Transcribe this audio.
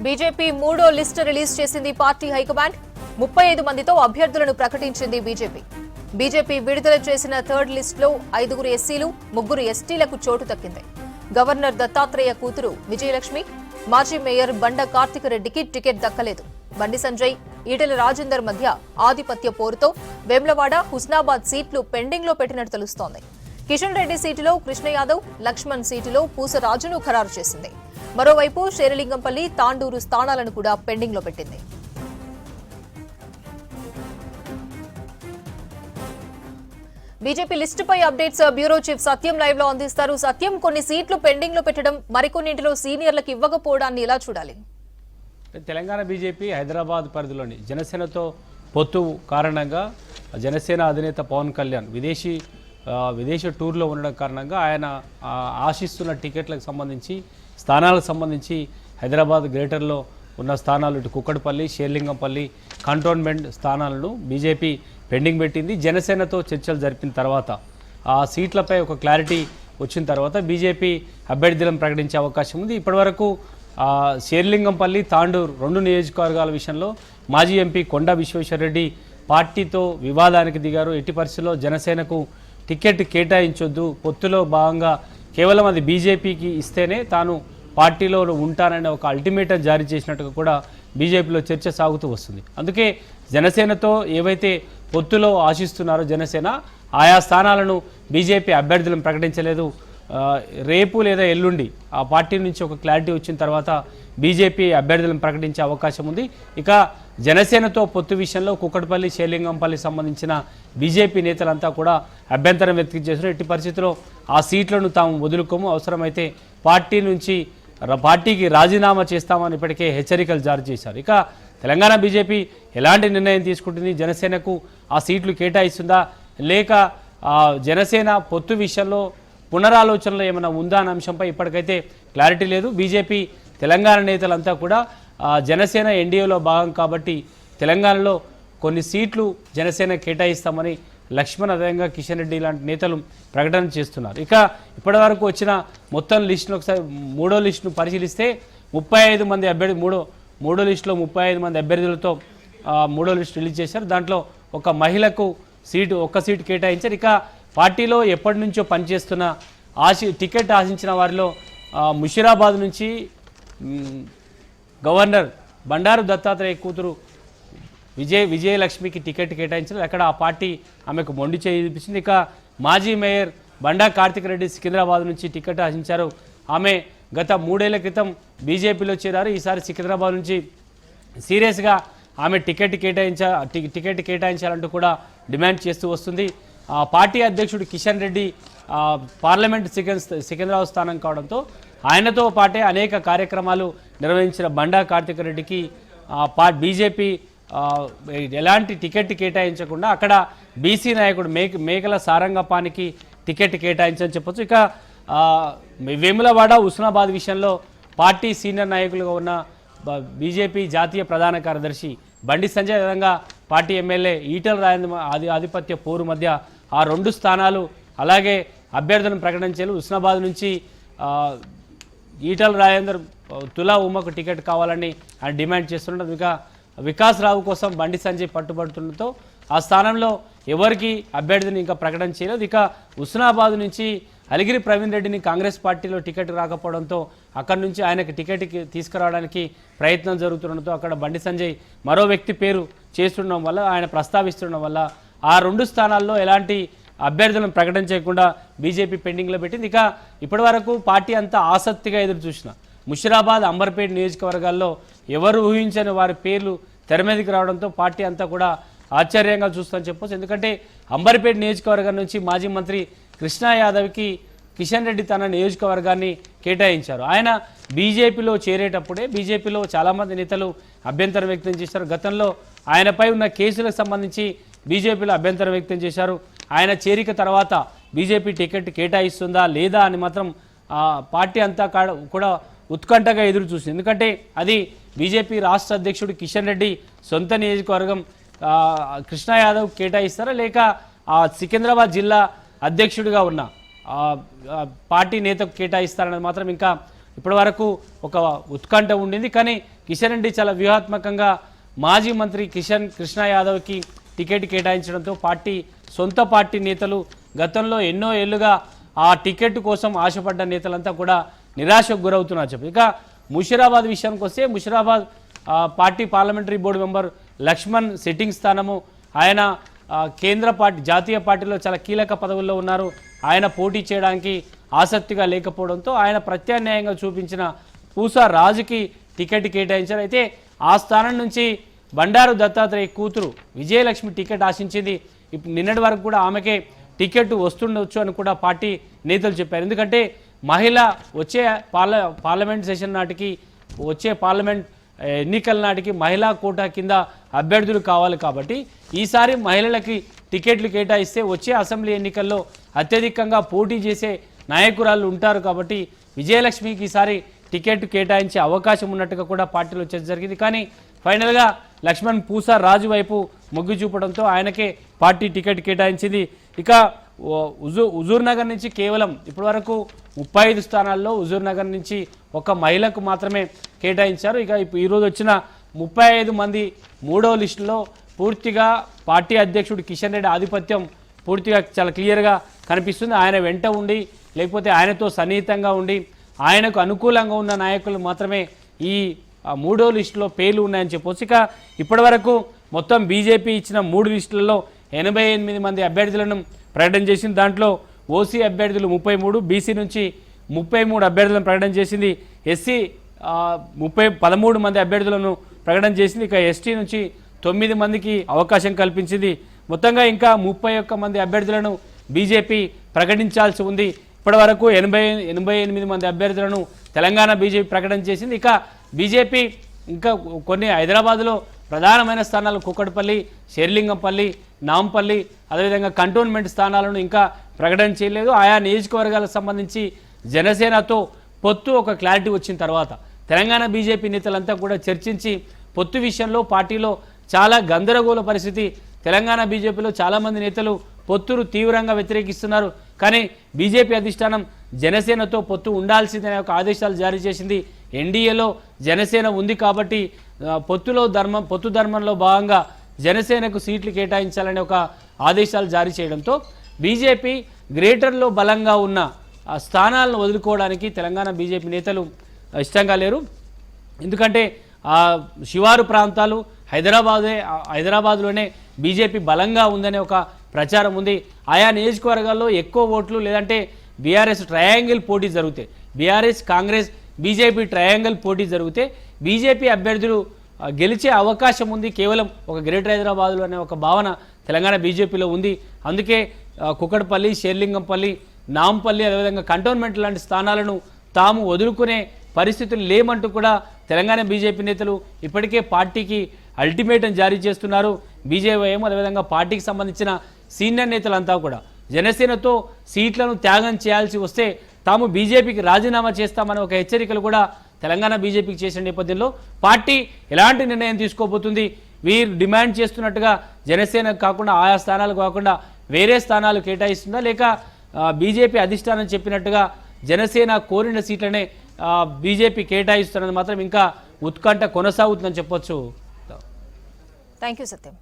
BJP మూడో list release చేసింది party high command 35 మందితో అభ్యర్థులను ప్రకటించింది బీజేపీ విడుదల చేసిన థర్డ్ లిస్టులో 5 ఎస్సీలు 3 ఎస్టీలకు చోటు దక్కింది. గవర్నర్ దత్తాత్రేయ కూతురు విజయలక్ష్మి, మాజీ మేయర్ బండ కార్తిక్ రెడ్డికి టికెట్ దక్కలేదు. బండి సంజయ్, ఈటెల రాజేందర్ మధ్య ఆధిపత్య పోరుతో వేములవాడ, హుస్నాబాద్ సీట్లు పెండింగ్ లో పెట్టినట్టు తెలుస్తోంది. కిషన్ రెడ్డి సీటులో కృష్ణ యాదవ్, లక్ష్మణ్ సీటులో పూసరాజును ఖరారు చేసింది. మరోవైపు శేరిలింగంపల్లి, తాండూరు స్థానాలను కూడా పెండింగ్ లో పెట్టింది. బీజేపీ లిస్టుపై అప్డేట్స్ బ్యూరో చీఫ్ సత్యం లైవ్ లో అందిస్తారు. సత్యం, కొన్ని సీట్లు పెండింగ్ లో పెట్టడం, మరికొన్నింటిలో సీనియర్లకు ఇవ్వకపోవడాన్ని ఎలా చూడాలి? తెలంగాణ బీజేపీ హైదరాబాద్ పరిధిలోని జనసేనతో పొత్తు కారణంగా జనసేన అధినేత పవన్ కళ్యాణ్ విదేశీ టూర్లో ఉండడం కారణంగా ఆయన ఆశిస్తున్న టికెట్లకు సంబంధించి, స్థానాలకు సంబంధించి హైదరాబాద్ గ్రేటర్లో ఉన్న స్థానాలు ఇటు కుక్కడపల్లి, షేర్లింగంపల్లి కంటోన్మెంట్ స్థానాలను బీజేపీ పెండింగ్ పెట్టింది. జనసేనతో చర్చలు జరిపిన తర్వాత ఆ సీట్లపై ఒక క్లారిటీ వచ్చిన తర్వాత బీజేపీ అభ్యర్థులను ప్రకటించే అవకాశం ఉంది. ఇప్పటివరకు శేర్లింగంపల్లి, తాండూరు 2 నియోజకవర్గాల విషయంలో మాజీ ఎంపీ కొండా విశ్వేశ్వరరెడ్డి పార్టీతో వివాదానికి దిగారు. ఎట్టి పరిస్థితుల్లో జనసేనకు టికెట్ కేటాయించొద్దు, పొత్తులో భాగంగా కేవలం అది బీజేపీకి ఇస్తేనే తాను పార్టీలో ఉంటానని ఒక అల్టిమేటం జారీ చేసినట్టుగా కూడా బీజేపీలో చర్చ సాగుతూ వస్తుంది. అందుకే జనసేనతో ఏవైతే పొత్తులో ఆశిస్తున్నారో జనసేన, ఆయా స్థానాలను బీజేపీ అభ్యర్థులను ప్రకటించలేదు. రేపు లేదా ఎల్లుండి ఆ పార్టీ నుంచి ఒక క్లారిటీ వచ్చిన తర్వాత బీజేపీ అభ్యర్థులను ప్రకటించే అవకాశం ఉంది. ఇక జనసేనతో పొత్తు విషయంలో కుక్కడపల్లి, షేర్లింగంపల్లి సంబంధించిన బీజేపీ నేతలంతా కూడా అభ్యంతరం వ్యక్తం చేశారు. ఎట్టి పరిస్థితుల్లో ఆ సీట్లను తాము వదులుకోము, అవసరమైతే పార్టీకి రాజీనామా చేస్తామని ఇప్పటికే హెచ్చరికలు జారీ చేశారు. ఇక తెలంగాణ బీజేపీ ఎలాంటి నిర్ణయం తీసుకుంటుంది? జనసేనకు ఆ సీట్లు కేటాయిస్తుందా, లేక జనసేన పొత్తు విషయంలో పునరాలోచనలో ఏమైనా ఉందా అనే అంశంపై ఇప్పటికైతే క్లారిటీ లేదు. బీజేపీ తెలంగాణ నేతలంతా కూడా జనసేన ఎన్డీఏలో భాగం కాబట్టి తెలంగాణలో కొన్ని సీట్లు జనసేన కేటాయిస్తామని లక్ష్మణ్, అదేవిధంగా కిషన్ రెడ్డి లాంటి నేతలు ప్రకటన చేస్తున్నారు. ఇక ఇప్పటివరకు వచ్చిన మొత్తం లిస్టును ఒకసారి మూడో లిస్టును పరిశీలిస్తే 35 మంది అభ్యర్థి మూడో లిస్టులో 35 మంది అభ్యర్థులతో మూడో లిస్టు రిలీజ్ చేశారు. దాంట్లో ఒక మహిళకు ఒక్క సీటు కేటాయించారు. ఇక పార్టీలో ఎప్పటి నుంచో పనిచేస్తున్న టికెట్ ఆశించిన వారిలో ముషీరాబాద్ నుంచి గవర్నర్ బండారు దత్తాత్రేయ కూతురు విజయలక్ష్మికి టికెట్ కేటాయించారు. అక్కడ ఆ పార్టీ ఆమెకు మొండి చేయించింది. ఇక మాజీ మేయర్ బండా కార్తిక్ రెడ్డి సికింద్రాబాద్ నుంచి టికెట్ ఆశించారు. ఆమె గత 3 ఏళ్ల క్రితం బీజేపీలో చేరారు. ఈసారి సికింద్రాబాద్ నుంచి సీరియస్గా ఆమె టికెట్ కేటాయించాలంటూ కూడా డిమాండ్ చేస్తూ వస్తుంది. పార్టీ అధ్యక్షుడు కిషన్ రెడ్డి పార్లమెంట్ సికింద్రాబాద్ స్థానం కావడంతో ఆయనతో పాటే అనేక కార్యక్రమాలు నిర్వహించిన బండా కార్తిక్ రెడ్డికి బీజేపీ ఎలాంటి టికెట్ కేటాయించకుండా అక్కడ బీసీ నాయకుడు మేకల సారంగపానికి టికెట్ కేటాయించని చెప్పొచ్చు. ఇక వేములవాడ, హుస్నాబాద్ విషయంలో పార్టీ సీనియర్ నాయకులుగా ఉన్న బీజేపీ జాతీయ ప్రధాన కార్యదర్శి బండి సంజయ్, విధంగా పార్టీ ఎమ్మెల్యే ఈటెల రాజేందర్ ఆధిపత్య పోరు మధ్య ఆ 2 స్థానాలు అలాగే అభ్యర్థులను ప్రకటించారు. హుస్నాబాద్ నుంచి ఈటెల రాజేందర్ తులా ఉమ్మకు టికెట్ కావాలని ఆయన డిమాండ్ చేస్తుండడం, ఇక వికాస్ రావు కోసం బండి సంజయ్ పట్టుబడుతుండటంతో ఆ స్థానంలో ఎవరికి అభ్యర్థిని ఇంకా ప్రకటన చేయలేదు. ఇక హుస్నాబాద్ నుంచి అలిగిరి ప్రవీణ్ రెడ్డిని కాంగ్రెస్ పార్టీలో టికెట్ రాకపోవడంతో అక్కడి నుంచి ఆయనకు టికెట్ తీసుకురావడానికి ప్రయత్నం జరుగుతుండడంతో అక్కడ బండి సంజయ్ మరో వ్యక్తి పేరు చేస్తుండడం వల్ల, ఆయన ప్రస్తావిస్తుండడం వల్ల ఆ 2 స్థానాల్లో ఎలాంటి అభ్యర్థులను ప్రకటన చేయకుండా బీజేపీ పెండింగ్లో పెట్టింది. ఇక ఇప్పటివరకు పార్టీ అంతా ఆసక్తిగా ఎదురు చూసిన ముషీరాబాద్, అంబర్పేట నియోజకవర్గాల్లో ఎవరు ఊహించని వారి పేర్లు తెర మీదకి రావడంతో పార్టీ అంతా కూడా ఆశ్చర్యంగా చూస్తుందని చెప్పొచ్చు. ఎందుకంటే అంబర్పేట నియోజకవర్గం నుంచి మాజీ మంత్రి కృష్ణ యాదవ్కి కిషన్ రెడ్డి తన నియోజకవర్గాన్ని కేటాయించారు. ఆయన బీజేపీలో చేరేటప్పుడే బీజేపీలో చాలామంది నేతలు అభ్యంతరం వ్యక్తం చేశారు. గతంలో ఆయనపై ఉన్న కేసులకు సంబంధించి బీజేపీలో అభ్యంతరం వ్యక్తం చేశారు. ఆయన చేరిక తర్వాత బీజేపీ టికెట్ కేటాయిస్తుందా లేదా అని మాత్రం పార్టీ అంతా కూడా ఉత్కంఠగా ఎదురు చూసింది. ఎందుకంటే అది బీజేపీ రాష్ట్ర అధ్యక్షుడు కిషన్ రెడ్డి సొంత నియోజకవర్గం కృష్ణ యాదవ్ కేటాయిస్తారా, లేక సికింద్రాబాద్ జిల్లా అధ్యక్షుడిగా ఉన్న పార్టీ నేతకు కేటాయిస్తారనేది మాత్రం ఇంకా ఇప్పటి వరకు ఒక ఉత్కంఠ ఉండింది. కానీ కిషన్ రెడ్డి చాలా వ్యూహాత్మకంగా మాజీ మంత్రి కృష్ణ యాదవ్కి టికెట్ కేటాయించడంతో సొంత పార్టీ నేతలు గతంలో ఎన్నో ఏళ్లుగా ఆ టికెట్ కోసం ఆశపడ్డ నేతలంతా కూడా నిరాశకు గురవుతున్నారు చెప్పి. ఇక ముషిరాబాద్ విషయానికి వస్తే Musheerabad party parliamentary board member Laxman sitting స్థానము. ఆయన కేంద్ర పార్టీ జాతీయ పార్టీలో చాలా కీలక పదవుల్లో ఉన్నారు. ఆయన పోటీ చేయడానికి ఆసక్తిగా లేకపోవడంతో ఆయన ప్రత్యామ్నాయంగా చూపించిన పూసా రాజుకి టికెట్ కేటాయించారు. అయితే ఆ స్థానం నుంచి బండారు దత్తాత్రేయ కూతురు విజయలక్ష్మి టికెట్ ఆశించింది. ఇప్పుడు నిన్నటి వరకు కూడా ఆమెకే టికెట్ వస్తుండొచ్చు అని కూడా పార్టీ నేతలు చెప్పారు. ఎందుకంటే మహిళ వచ్చే పార్లమెంట్ సెషన్ నాటికి వచ్చే పార్లమెంట్ ఎన్నికల నాటికి మహిళా కోటా కింద అభ్యర్థులు కావాలి కాబట్టి ఈసారి మహిళలకి టికెట్లు కేటాయిస్తే వచ్చే అసెంబ్లీ ఎన్నికల్లో అత్యధికంగా పోటీ చేసే నాయకురాళ్ళు ఉంటారు కాబట్టి విజయలక్ష్మికి ఈసారి టికెట్ కేటాయించే అవకాశం ఉన్నట్టుగా కూడా పార్టీలో చర్చ జరిగింది. కానీ ఫైనల్గా లక్ష్మణ్ పూసా రాజు వైపు మొగ్గు చూపడంతో ఆయనకే పార్టీ టికెట్ కేటాయించింది. ఇక హుజూర్ నగర్ నుంచి కేవలం ఇప్పటివరకు 35 స్థానాల్లో హుజూర్ నగర్ నుంచి ఒక మహిళకు మాత్రమే కేటాయించారు. ఇక ఈరోజు వచ్చిన 35 మంది మూడో లిస్టులో పూర్తిగా పార్టీ అధ్యక్షుడు కిషన్ రెడ్డి ఆధిపత్యం పూర్తిగా చాలా క్లియర్గా కనిపిస్తుంది. ఆయన వెంట ఉండి లేకపోతే ఆయనతో సన్నిహితంగా ఉండి ఆయనకు అనుకూలంగా ఉన్న నాయకులు మాత్రమే ఈ మూడో లిస్టులో పేర్లు ఉన్నాయని చెప్పవచ్చు. ఇక ఇప్పటివరకు మొత్తం బీజేపీ ఇచ్చిన 3 లిస్టులలో 88 మంది అభ్యర్థులను ప్రకటన చేసింది. దాంట్లో ఓసీ అభ్యర్థులు 33, బీసీ నుంచి 33 అభ్యర్థులను ప్రకటన చేసింది. ఎస్సీ 13 మంది అభ్యర్థులను ప్రకటన చేసింది. ఇక ఎస్టీ నుంచి 9 మందికి అవకాశం కల్పించింది. మొత్తంగా ఇంకా 31 మంది అభ్యర్థులను బీజేపీ ప్రకటించాల్సి ఉంది. ఇప్పటివరకు 88 మంది అభ్యర్థులను తెలంగాణ బీజేపీ ప్రకటన చేసింది. ఇక బీజేపీ ఇంకా కొన్ని హైదరాబాద్లో ప్రధానమైన స్థానాలు కూకట్పల్లి, షేర్లింగంపల్లి, నాంపల్లి అదేవిధంగా కంటోన్మెంట్ స్థానాలను ఇంకా ప్రకటన చేయలేదు. ఆయా నియోజకవర్గాలకు సంబంధించి జనసేనతో పొత్తు ఒక క్లారిటీ వచ్చిన తర్వాత తెలంగాణ బీజేపీ నేతలంతా కూడా చర్చించి పొత్తు విషయంలో పార్టీలో చాలా గందరగోళ పరిస్థితి. తెలంగాణ బీజేపీలో చాలామంది నేతలు పొత్తును తీవ్రంగా వ్యతిరేకిస్తున్నారు. కానీ బీజేపీ అధిష్టానం జనసేనతో పొత్తు ఉండాల్సిందనే ఒక ఆదేశాలు జారీ చేసింది. ఎన్డీఏలో జనసేన ఉంది కాబట్టి పొత్తు ధర్మంలో భాగంగా జనసేనకు సీట్లు కేటాయించాలనే ఒక ఆదేశాలు జారీ చేయడంతో బీజేపీ గ్రేటర్లో బలంగా ఉన్న స్థానాలను వదులుకోవడానికి తెలంగాణ బీజేపీ నేతలు ఇష్టంగా లేరు. ఎందుకంటే శివారు ప్రాంతాలు హైదరాబాద్లోనే బీజేపీ బలంగా ఉందనే ఒక ప్రచారం ఉంది. ఆయా నియోజకవర్గాల్లో ఎక్కువ ఓట్లు లేదంటే బీఆర్ఎస్ ట్రయాంగిల్ పోటీ జరుగుతాయి. బీఆర్ఎస్ కాంగ్రెస్ బీజేపీ ట్రయాంగిల్ పోటీ జరిగితే బీజేపీ అభ్యర్థులు గెలిచే అవకాశం ఉంది కేవలం ఒక గ్రేటర్ హైదరాబాద్లో అనే ఒక భావన తెలంగాణ బీజేపీలో ఉంది. అందుకే కుకట్పల్లి, షేర్లింగంపల్లి, నాంపల్లి అదేవిధంగా కంటోన్మెంట్ లాంటి స్థానాలను తాము వదులుకునే పరిస్థితులు లేమంటూ కూడా తెలంగాణ బీజేపీ నేతలు ఇప్పటికే పార్టీకి అల్టిమేటం జారీ చేస్తున్నారు. బీజేపీ అదేవిధంగా పార్టీకి సంబంధించిన సీనియర్ నేతలంతా కూడా జనసేనతో సీట్లను త్యాగం చేయాల్సి వస్తే తాము బీజేపీకి రాజీనామా చేస్తామని ఒక హెచ్చరికలు కూడా తెలంగాణ బీజేపీకి చేసిన నేపథ్యంలో పార్టీ ఎలాంటి నిర్ణయం తీసుకోబోతుంది, వీరు డిమాండ్ చేస్తున్నట్టుగా జనసేనకు కాకుండా ఆయా స్థానాలు కాకుండా వేరే స్థానాలు కేటాయిస్తుందా, లేక బీజేపీ అధిష్టానం చెప్పినట్టుగా జనసేన కోరిన సీట్లనే బీజేపీ కేటాయిస్తున్నది మాత్రం ఇంకా ఉత్కంఠ కొనసాగుతుందని చెప్పొచ్చు. Thank you Satyam.